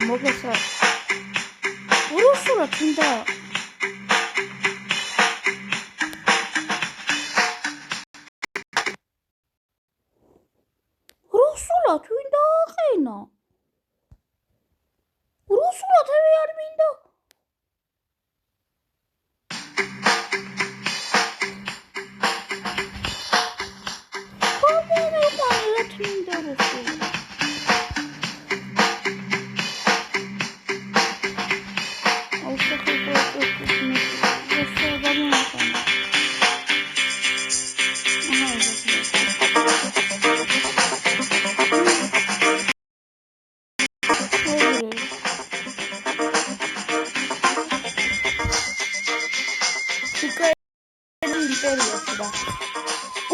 მოგესა რუსულად უნდა რუსულად უნდა აყენა რუსულად არ მინდა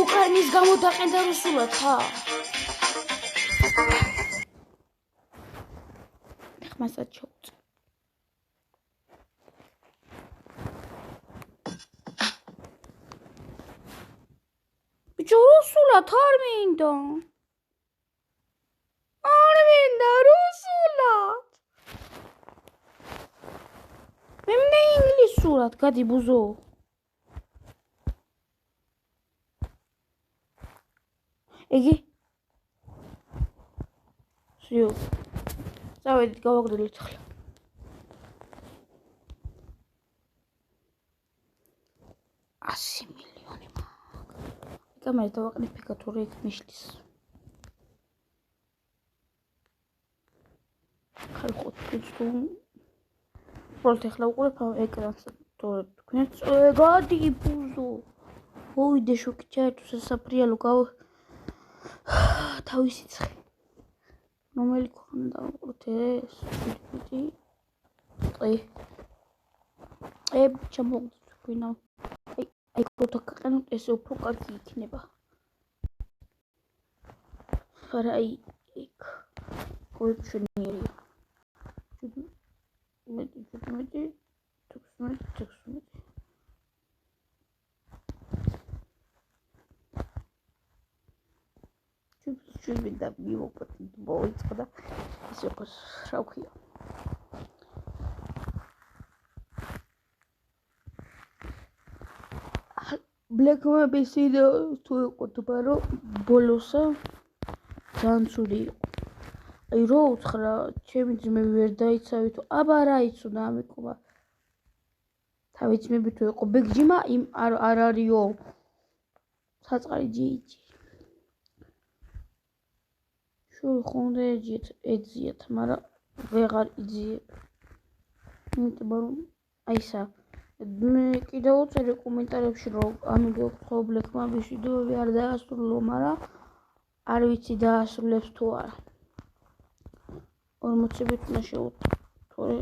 უკრაინის გამოდაყენდა რუსულად ხა ხმასაც ჩაუწე ბიჭო რუსულად არ მინდა რუსულად მე მინდა ინგლისურად გადი ბუზო იგი სიო წავედით გავაგრძელოთ ახლა 100 მილიონი კამერა დავაყენებ ფიქათური იქ მიშლის ხალხო თუ პროექტ ახლა უყურებ ეკრანს თქვენც გადი ბუზო მოვიდე შოკი ჩაერთო სასაფრიალო თავისი ცხე რომელი ქონა დავუყურეთ ეს ტყე ჩამოვიდეთ ვინა აი კროტა გაყენოთ ესე უფრო კარგი იქნება არა აი იქ კოეფიციენტია მეტი 16 Чуть-чуть да его подбоится, да? Все пошаукия. Black Mamba сидя твой котопаро болоса танцули. Ай რო უთხრა, ჩემი ძმები ვერ დაიცავით, აბა რა იცოდა ამიკობა. თავი ძმები თუ იყო ბეგჯიმა იმ არ არისო. საწყარი ჯიჯი. შური ხონდა ეძიეთ, მაგრამ ვეღარ იძიებ. იმიტომ რომ აისა მე კიდევ უწერე კომენტარებში რომ ანუ გექხო Black Mamba-ის ვიდეოები არ დაასრულო, მაგრამ არ ვიცი დაასრულებს თუ არა. 40-ით უნდა შევუწყო. თორე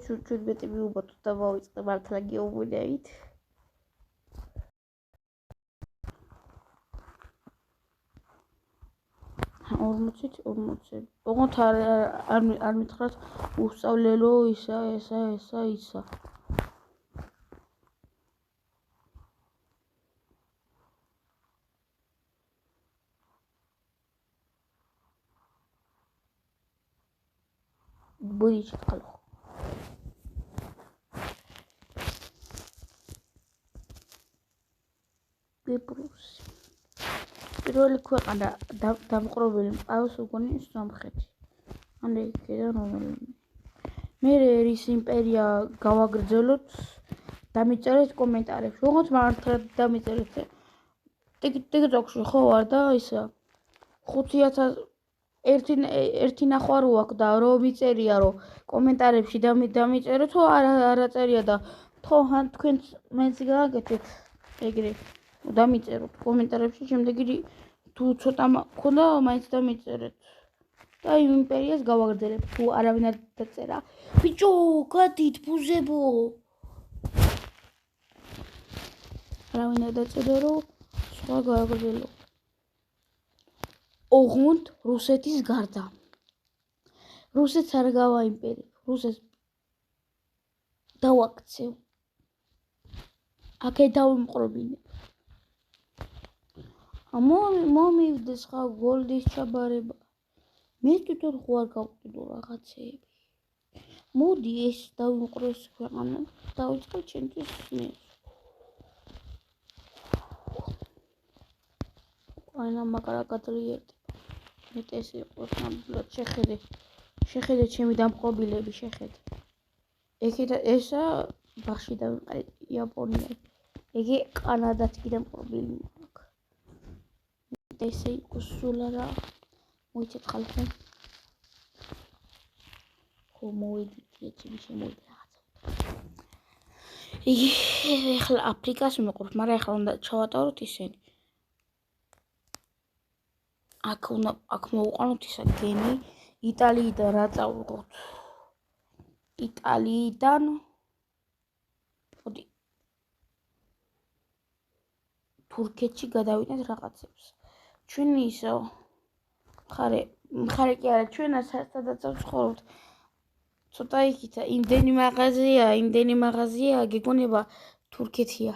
ჩუჩუბეტი მიუბადო და მოვიწყე მართლა გეუბნებით. ორმოცით ოღონდ არ მითხრათ უსწავლელო ისა будете ხალხო ბებრუსი პირველი ქვეყანა დამყრობელი მყავს უგონი სომხეთი ამერიკიდან რომელიმე მე ერის იმპერია გავაგრძელოთ დამიწერეთ კომენტარებში ოღონდ მართლა დამიწერეთ TikTok-ში ხო ვარ და ისა 5000 ერთი ნახვარო აქვს და რომ მიწერია რომ კომენტარებში დამიწერე თუ არა წერია და თოჰან თქვენ მეც გააკეთეთ ეგრე დამიწეროთ კომენტარებში შემდეგი თუ ცოტა მქონდა მაინც დამიწერეთ და იმ იმპერიას გავაგრძელებთ თუ არავინ არ დაწერა ბიჭო გადით ბუზებო არავინ არ დაწერა რომ სხვა გავაგრძელო ოღონდ რუსეთის გარდა რუსეთს არ გავაიმპერებ რუსეთს დავაქცევ აქე დავიმყრობინებ მომივდეს ხა გოლდის ჩაბარება მე თვითონ ხო არ გავყიდო რაღაცეები. მოდი ეს დავიმყრო ეს ქვეყანა დავიწყო ჩემთვის სმენს. ანა მაგარა გადრიერდება. მეტეს იყოს ნამდვილად შეხედე ჩემი დამპყრობილები შეხედე. ეხეთა ესა ბახში დავიყარე იაპონია. ეგე კანადაც კი დამპყრობილი მაქვს. ესე იყოს სულ არა მოიცეთ ხალხო. ხო მოვიდით ეჭვი შემოვიდა რაღაცა. იგი ეხლა აფრიკას მეყურებ, მაგრამ ეხლა უნდა ჩავატაროთ ისინი. აქ მოვუყანოთ ისა გენი იტალიიდან რა წავიღოთ. იტალიიდან მოდი თურქეთში გადავიდეთ რაღაცებს. ჩვენი ისო მხარე კი არა ჩვენა სადაც ვცხოვრობთ. ცოტა იქითა იმდენი მაღაზია გეგონება თურქეთია.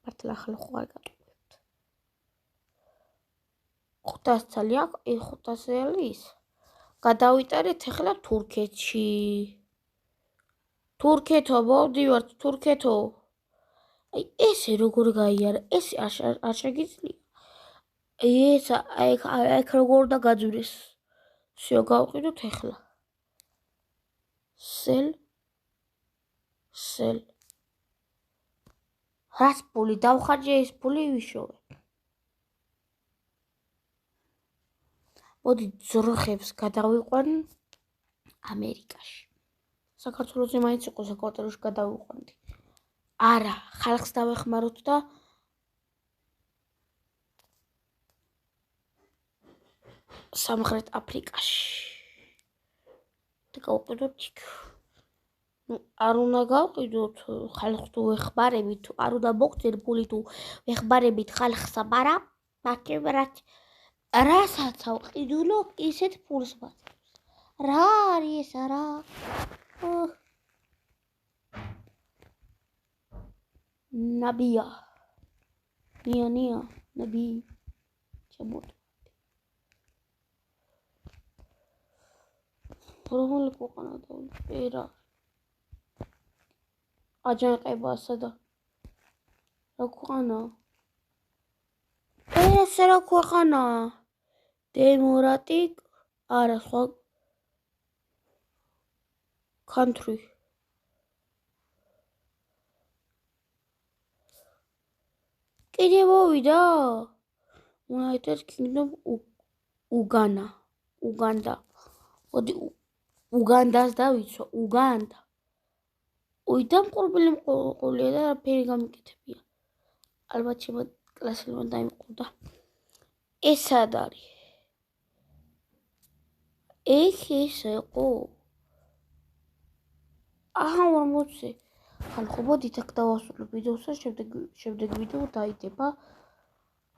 მართლა ახლა ხო არ გატყუებთ. 500 წელი აქვს, 500 წელი ის. გადავიტარეთ ახლა თურქეთში. თურქეთო, მოვდივართ თურქეთო. აი ესე როგორ გაიარა, ესე არ შეგიძლია. ეს აი როგორ და გაძვირეს. всё გავყიდოთ ახლა. სელ. რას ფული დავხარჯე ეს ფული ვიშოვე. მოდი ძროხებს გადავიყვან ამერიკაში. საქართველოს მაინც იყო საკვარტალოში გადავიყვანდი. არა, ხალხს დავეხმაროთ და სამხრეთ აფრიკაში. და გავყიდოთ იქ. არ უნდა გავყიდოთ ხალხს თუ ვეხმარებით, არ უნდა მოგწერ ფული თუ ვეხმარებით ხალხსა, მაგრამ მაქებრად რასაც ავყიდულო, ისეთ ფულს მაწევს. რა არის ეს რა? ნაბია. ნია, ნაბი. ჩამოთ. რომელი ქვეყანა დავწერა? აჯანყება სადა? რა ქვეყანა? ეს რა ქვეყანა? დემოკრატიკ არა სხვა country. კიდე მოვიდა? United Kingdom უგანდა. მოდი უგანდას დავიცვა, უგანდა. დამყრობილი მყოლია და რაფერი გამიკეთებია. ალბათ შემო კლასელმა დაიმყურდა. ეს სად არის? ეს იყო? აჰა, მოცე. ხალხო, მოდით აქ დავასრულებ ვიდეოს და შემდეგ ვიდეო დაიდება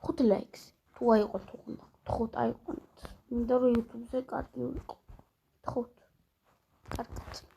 5 ლაიქს. თუ აიყვანთ უნდა. 5 აიყვანეთ. მინდა რომ YouTube-ზე კარგი ვიყო. 5. კარგად.